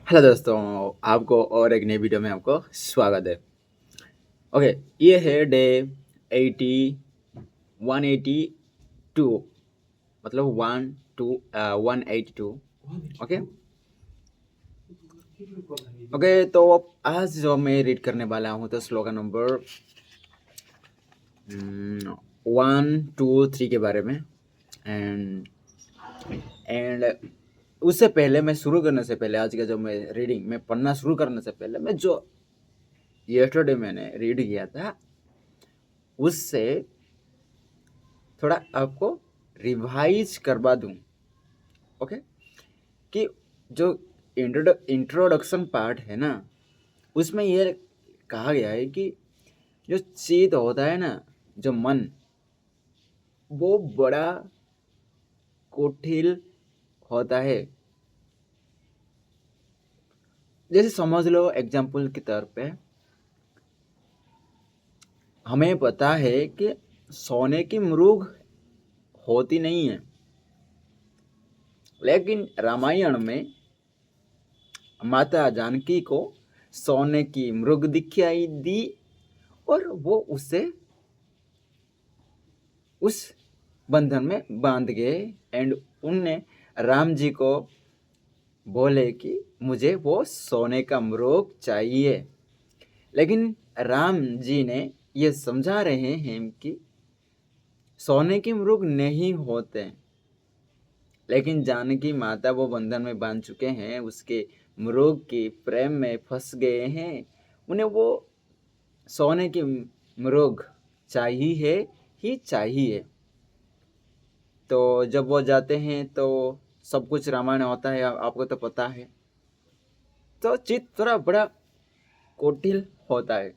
Hello दोस्तों, आपको और एक नई वीडियो में आपको स्वागत है। ओके, ये है डे 80 182, मतलब 182। ओके ओके, तो आज जो मैं रीड करने वाला हूँ तो श्लोका नंबर 1 2 3 के बारे में। एंड उससे पहले मैं शुरू करने से पहले, आज का जो मैं रीडिंग में पढ़ना शुरू करने से पहले, मैं जो यस्टरडे मैंने रीड किया था उससे थोड़ा आपको रिवाइज करवा दूं। ओके, कि जो इंट्रोडक्शन पार्ट है ना, उसमें ये कहा गया है कि जो चित्त होता है ना, जो मन, वो बड़ा कुटिल होता है। जैसे समझ लो, एग्जाम्पल के तौर पे हमें पता है कि सोने की मृग होती नहीं है, लेकिन रामायण में माता जानकी को सोने की मृग दिखाई दी और वो उसे उस बंधन में बांध गए। एंड उनने राम जी को बोले कि मुझे वो सोने का मृग चाहिए, लेकिन राम जी ने ये समझा रहे हैं कि सोने की मृग नहीं होते, लेकिन जानकी माता वो बंधन में बांध चुके हैं, उसके मृग की प्रेम में फंस गए हैं। उन्हें वो सोने की मृग चाहिए ही चाहिए। तो जब वो जाते हैं तो सब कुछ रामायण होता है, आपको तो पता है। तो चित्त थोड़ा बड़ा कुटिल होता है।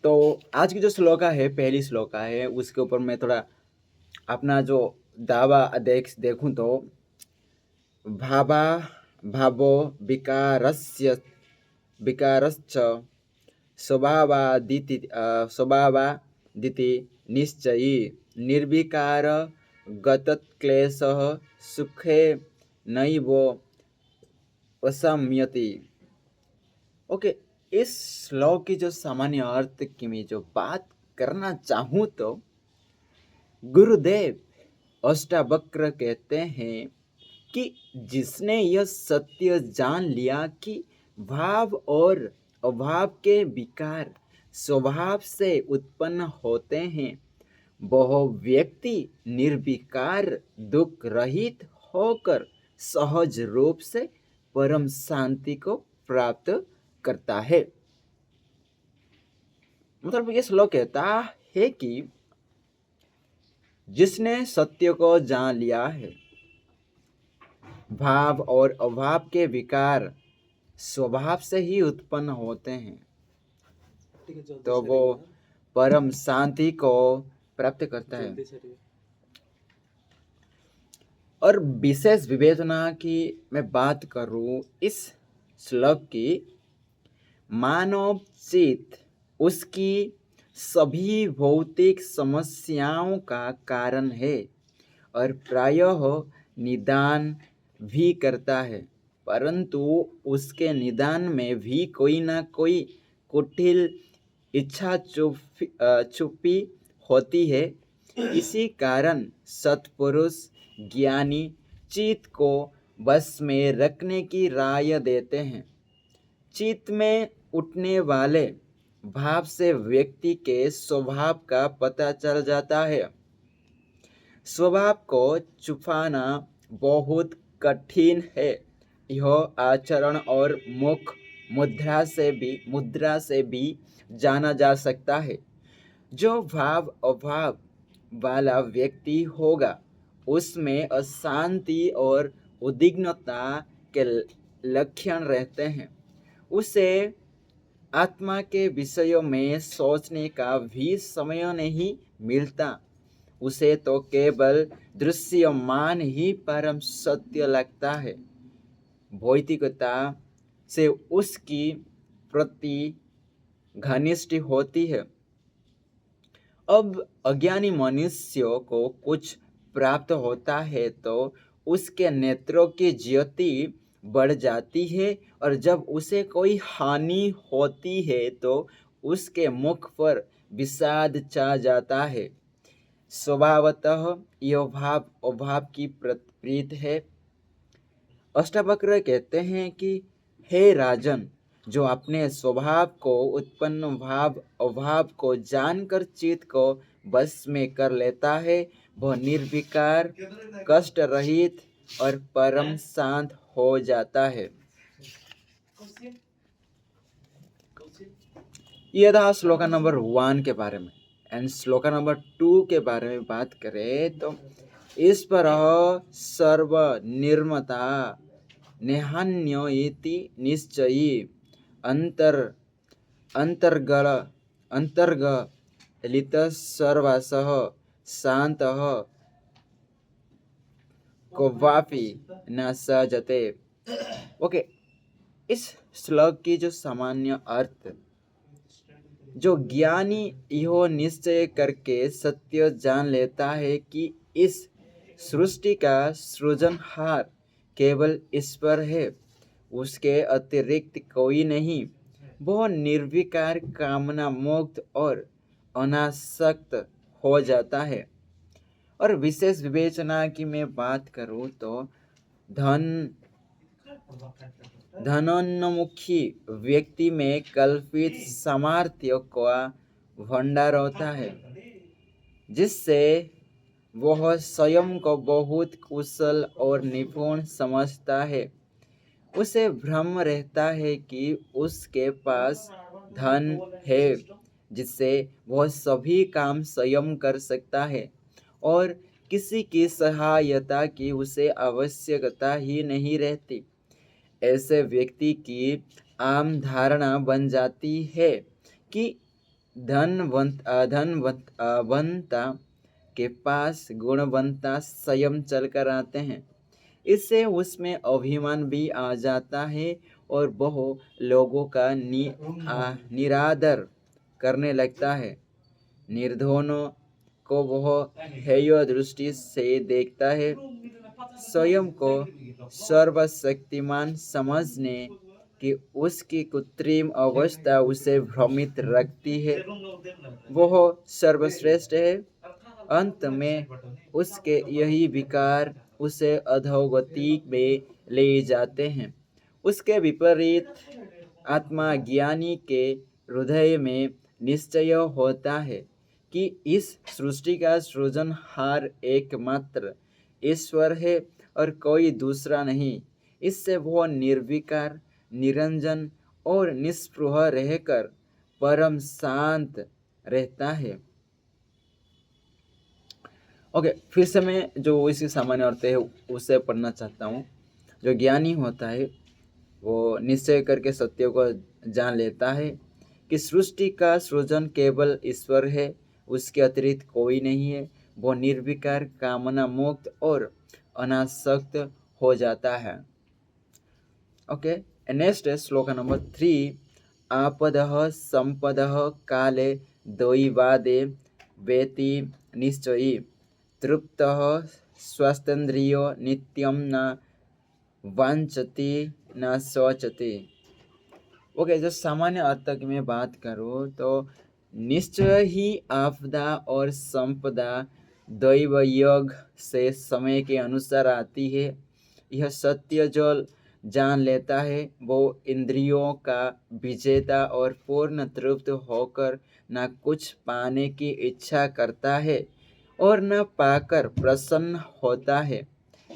तो आज की जो श्लोका है, पहली श्लोका है, उसके ऊपर मैं थोड़ा अपना जो दावा देखूं तो भावा भावो विकारश्च स्वभावादिति निश्चयी निर्विकार गतक्लेशः सुखे नैव वशम्यति। ओके, इस श्लोक की जो सामान्य अर्थ की मैं जो बात करना चाहूँ तो गुरुदेव अष्टावक्र कहते हैं कि जिसने यह सत्य जान लिया कि भाव और अभाव के विकार स्वभाव से उत्पन्न होते हैं, वह व्यक्ति निर्विकार दुख रहित होकर सहज रूप से परम शांति को प्राप्त करता है। मतलब ये श्लोक कहता है कि जिसने सत्य को जान लिया है, भाव और अभाव के विकार स्वभाव से ही उत्पन्न होते हैं, तो वो परम शांति को प्राप्त करता है। और विशेष विवेचना की मैं बात करूं इस श्लोक की, मानव चित्त उसकी सभी भौतिक समस्याओं का कारण है और प्रायः निदान भी करता है, परंतु उसके निदान में भी कोई ना कोई कुटिल इच्छा छुपी होती है। इसी कारण सत्पुरुष ज्ञानी चित्त को बस में रखने की राय देते हैं। चित्त में उठने वाले भाव से व्यक्ति के स्वभाव का पता चल जाता है। स्वभाव को छुपाना बहुत कठिन है। यह आचरण और मुख मुद्रा से भी जाना जा सकता है। जो भाव अभाव वाला व्यक्ति होगा, उसमें अशांति और उद्विग्नता के लक्षण रहते हैं। उसे आत्मा के विषयों में सोचने का भी समय नहीं मिलता। उसे तो केवल दृश्यमान ही परम सत्य लगता है। भौतिकता से उसकी प्रति घनिष्ठ होती है। अब अज्ञानी मनुष्यों को कुछ प्राप्त होता है तो उसके नेत्रों की ज्योति बढ़ जाती है और जब उसे कोई हानि होती है तो उसके मुख पर विषाद छा जाता है। स्वभावतः यह भाव अभाव की प्रतीत है। अष्टावक्र कहते हैं कि हे राजन, जो अपने स्वभाव को उत्पन्न भाव अभाव को जानकर चित्त को बस में कर लेता है, वह निर्विकार, कष्ट रहित और परम शांत हो जाता है। ये था श्लोका नंबर 1 के बारे में। एंड श्लोका नंबर 2 के बारे में बात करें तो इस पर सर्व निर्मता नेहान्य इति निश्चयी अंतर्गलित सर्वासः शांतः क्वापि न सजते। ओके, इस श्लोक की जो सामान्य अर्थ, जो ज्ञानी यह निश्चय करके सत्य जान लेता है कि इस सृष्टि का सृजनहार केवल ईश्वर है, उसके अतिरिक्त कोई नहीं, वह निर्विकार, कामना मुक्त और अनासक्त हो जाता है। और विशेष विवेचना की मैं बात करूं तो धनोन्मुखी व्यक्ति में कल्पित सामर्थ्य का भंडार होता है, जिससे वह स्वयं को बहुत कुशल और निपुण समझता है। उसे भ्रम रहता है कि उसके पास धन है जिससे वह सभी काम स्वयं कर सकता है और किसी की सहायता की उसे आवश्यकता ही नहीं रहती। ऐसे व्यक्ति की आम धारणा बन जाती है कि धनवंता के पास गुणवंता स्वयं चलकर आते हैं। इससे उसमें अभिमान भी आ जाता है और वह लोगों का निरादर करने लगता है। निर्धनों को वह हेय दृष्टि से देखता है। स्वयं को सर्वशक्तिमान समझने की उसकी कृत्रिम अवस्था उसे भ्रमित रखती है। वह सर्वश्रेष्ठ है। अंत में उसके यही विकार उसे अधोगति में ले जाते हैं। उसके विपरीत आत्मा ज्ञानी के हृदय में निश्चय होता है कि इस सृष्टि का सृजनहार एकमात्र ईश्वर है और कोई दूसरा नहीं। इससे वह निर्विकार, निरंजन और निस्पृह रहकर परम शांत रहता है। ओके, फिर से मैं जो इसकी सामान्य अर्थ है उसे पढ़ना चाहता हूँ। जो ज्ञानी होता है वो निश्चय करके सत्य को जान लेता है कि सृष्टि का सृजन केवल ईश्वर है, उसके अतिरिक्त कोई नहीं है। वो निर्विकार, कामना मुक्त और अनासक्त हो जाता है। ओके, नेक्स्ट है श्लोक नंबर 3। आपदः संपदः काले दैवादे वेति निश्चयी तृप्तः स्वास्थ्येन्द्रियो नित्यं न वांछति न शोचति। ओके, जो सामान्य अर्थ की मैं बात करूँ तो निश्चय ही आपदा और संपदा दैव योग से समय के अनुसार आती है। यह सत्य जो जान लेता है वो इंद्रियों का विजेता और पूर्ण तृप्त होकर न कुछ पाने की इच्छा करता है और न पाकर प्रसन्न होता है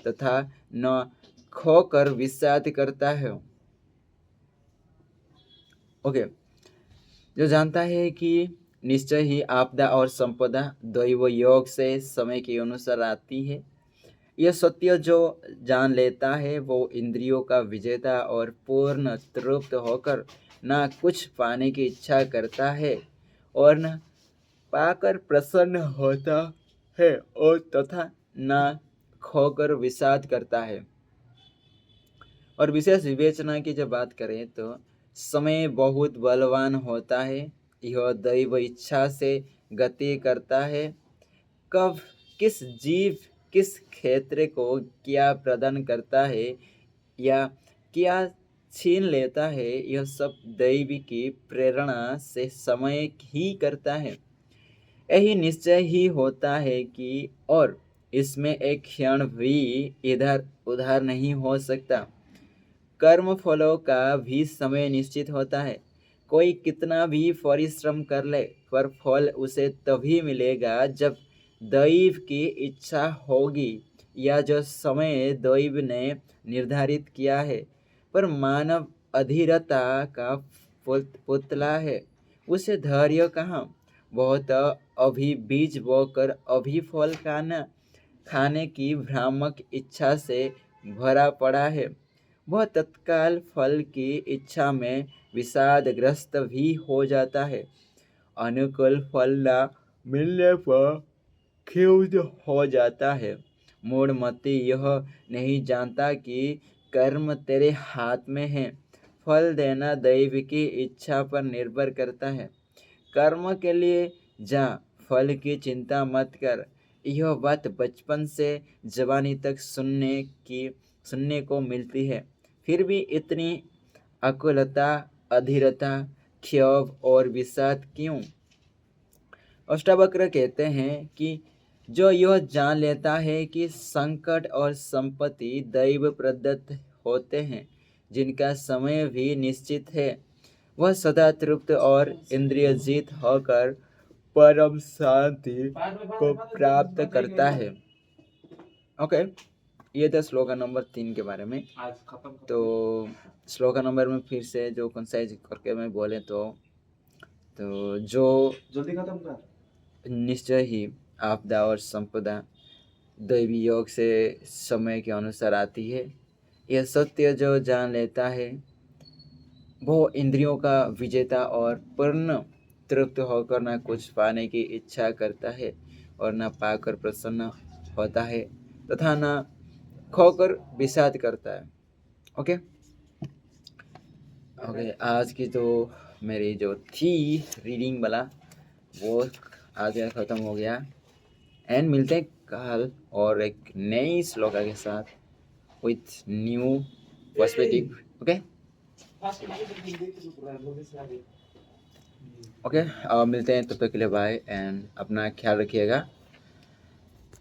तथा न खोकर विषाद करता है। ओके, जो जानता है कि निश्चय ही आपदा और संपदा दैव योग से समय के अनुसार आती है, यह सत्य जो जान लेता है वो इंद्रियों का विजेता और पूर्ण तृप्त होकर न कुछ पाने की इच्छा करता है और न पाकर प्रसन्न होता है और तथा न खोकर विषाद करता है। और विशेष विवेचना की जब बात करें तो समय बहुत बलवान होता है। यह दैव इच्छा से गति करता है। कब किस जीव किस क्षेत्र को क्या प्रदान करता है या क्या छीन लेता है, यह सब दैव की प्रेरणा से समय ही करता है। यही निश्चय ही होता है कि और इसमें एक क्षण भी इधर उधर नहीं हो सकता। कर्म फलों का भी समय निश्चित होता है। कोई कितना भी परिश्रम कर ले, पर फल उसे तभी मिलेगा जब दैव की इच्छा होगी या जो समय दैव ने निर्धारित किया है। पर मानव अधीरता का पुतला है, उसे धैर्य कहाँ। बहुत अभी बीज बोकर अभी फल खाने की भ्रामक इच्छा से भरा पड़ा है। वह तत्काल फल की इच्छा में विषादग्रस्त भी हो जाता है। अनुकूल फल न मिलने पर क्षुब्ध हो जाता है। मूढ़मती यह नहीं जानता कि कर्म तेरे हाथ में है, फल देना दैव की इच्छा पर निर्भर करता है। कर्म के लिए जा, फल की चिंता मत कर। यह बात बचपन से जवानी तक सुनने को मिलती है। फिर भी इतनी अकुलता, अधीरता, क्षोभ और विषाद क्यों? अष्टावक्र कहते हैं कि जो यह जान लेता है कि संकट और संपत्ति दैव प्रदत्त होते हैं, जिनका समय भी निश्चित है, वह सदा तृप्त और इंद्रिय जीत होकर परम शांति को प्राप्त करता है। ओके, ये था श्लोका नंबर 3 के बारे में। तो श्लोका नंबर में फिर से जो कंसाइज करके मैं बोले तो जो जल्दी खत्म कर। निश्चय ही आपदा और संपदा दैवी योग से समय के अनुसार आती है। यह सत्य जो जान लेता है, वो इंद्रियों का विजेता और पूर्ण तृप्त होकर न कुछ पाने की इच्छा करता है और न पाकर प्रसन्न होता है तथा न खोकर विषाद करता है। ओके ओके, आज की तो मेरी जो थी रीडिंग वाला वो आज ख़त्म हो गया। एंड मिलते हैं कल और एक नई श्लोका के साथ with new perspective. Okay okay, मिलते हैं, तब तक के लिए बाय एंड अपना ख्याल रखिएगा।